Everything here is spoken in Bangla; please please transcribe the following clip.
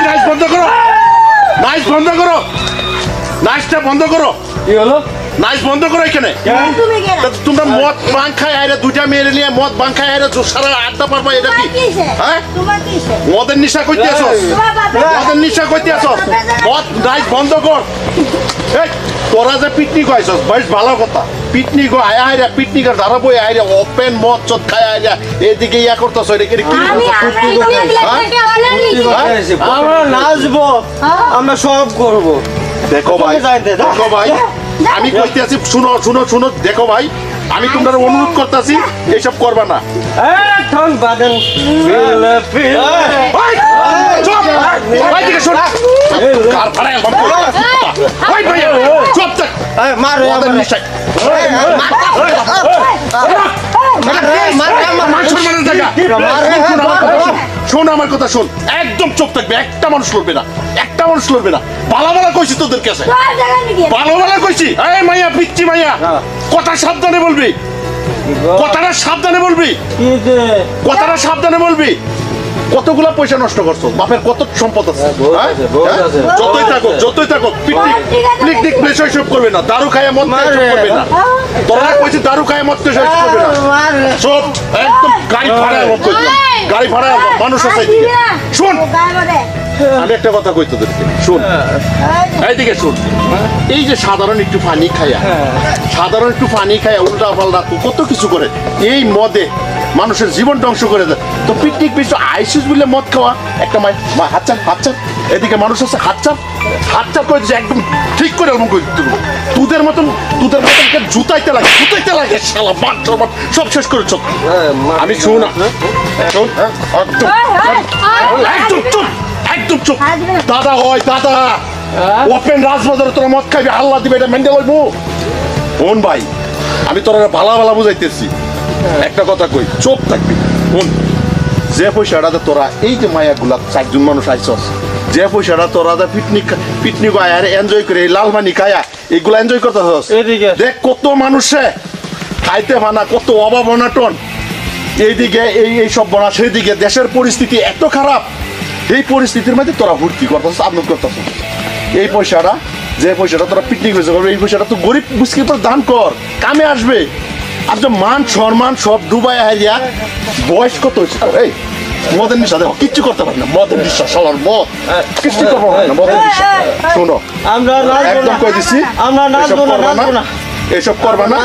নাইস বন্ধ করো, নাইস বন্ধ করো, নাইসটা বন্ধ করো। কি হলো? নাইস বন্ধ করো এখানে। তোমরা মদ বাং খাই আইরা দুইটা মেরে নিয়ে মদ বাং খাই আইরা সারা আড্ডা পারবা, এটা কি? হ্যাঁ, মদের নিশা করতে আসো, মদের নিশা করতে আসো। মদ নাইস বন্ধ কর। এই তোরা যে পিকনিক আইছস বেশ ভালো কথা। পিকনিক আয়া আইরা পিকনিকের ধারা বই আইরা ওপেন মদ চদ খাই আইরা এদিকে ইয়া করতেছ, এটা কি আমরা নাচবো, আমরা সব করবো। দেখো ভাই, দেখো ভাই, আমি কইতে আছি, শুনো শুনো শুনো, দেখো ভাই, আমি তোমরা অনুরোধ করতেছি এইসব করবা না। শোন আমার কথা, শোন, একদম চোখ থাকবে, একটা মানুষ লড়বে না, একটা মানুষ লড়বে না। ভালো ভালো কইছি তোদের কাছে, ভালো ভালো কইছি। এই মাইয়া, পিচ্ছি মাইয়া, কথা সাবধানে বলবি, কথাটা সাবধানে বলবি, কথাটা সাবধানে বলবি। কতগুলা পয়সা নষ্ট করছো, বাপের কত সম্পদ আছে। যতই থাকুক, যতই থাকুক, পিকনিক প্লেস সব করবে না, দারু খায় মদ করবে না। তোরা কইছি দারু খায় মদ করবে না, সব একদম গাড়ি ভাড়া গাড়ি ভাড়া মানুষ আছে। শোন, আমি একটা কথা কই তোদেরকে, শোন, এইদিকে শোন। এই যে সাধারণ একটু পানি খায়া, সাধারণ একটু পানি খায়া উল্টা পাল্টা কত কিছু করে, এই মদে মানুষের জীবন ধ্বংস করে দেয়। তো পিকনিক বিশ্ব আইসিস বলে মদ খাওয়া একটা হাতচার হাতচার, এদিকে মানুষ আছে হাতচার হাতচার করে দিচ্ছে, একদম ঠিক করে এরকম করে দিতে। তোদের মতন জুতাইতে লাগে, জুতাইতে লাগে, শালা বাট সব শেষ করেছ। আমি শোন, শোন, একদম চুপ, একদম চুপ। দাদা হয় দাদা, ওপেন রাজবাজারে তোরা মদ খাবি, আল্লাহ দিবে, এটা মেন্ডেল হইব। বোন ভাই, আমি তোরা ভালা ভালা বুঝাইতেছি, একটা কথা কই, চোখ থাকবি। বোন, যে পয়সাটা তোরা এই যে মায়াগুলা 4 জন মানুষ আইসস, যে পয়সাটা তোরা পিকনিক আয়ার এনজয় করে লালমানি খায়া এগুলা এনজয় করতেছস, দেখ কত মানুষে খাইতে মানা, কত অভাব অনাটন, এইদিকে এই সব বনা, সেইদিকে দেশের পরিস্থিতি এত খারাপ। এই পরিস্থিতির মধ্যে তোরা ভর্তি করতেছস, আনন্দ করতেছস। এই পয়সাটা, যে পয়সাটা তোরা পিকনিক হয়েছে করবে, এই পয়সাটা তো গরিব মুসকিল পর দান কর, কামে আসবে। আর যে মান সম্মান সব ডুবাই হারিয়া, বয়স কত হয়েছে তোর? এই মদের নিশা দেখো, কিচ্ছু করতে পারি না, মদের নিশা, সবার মদ কিচ্ছু করবো না, মদের নিশা। শোনো, আমরা একদম কই দিছি, আমরা এসব করবা না,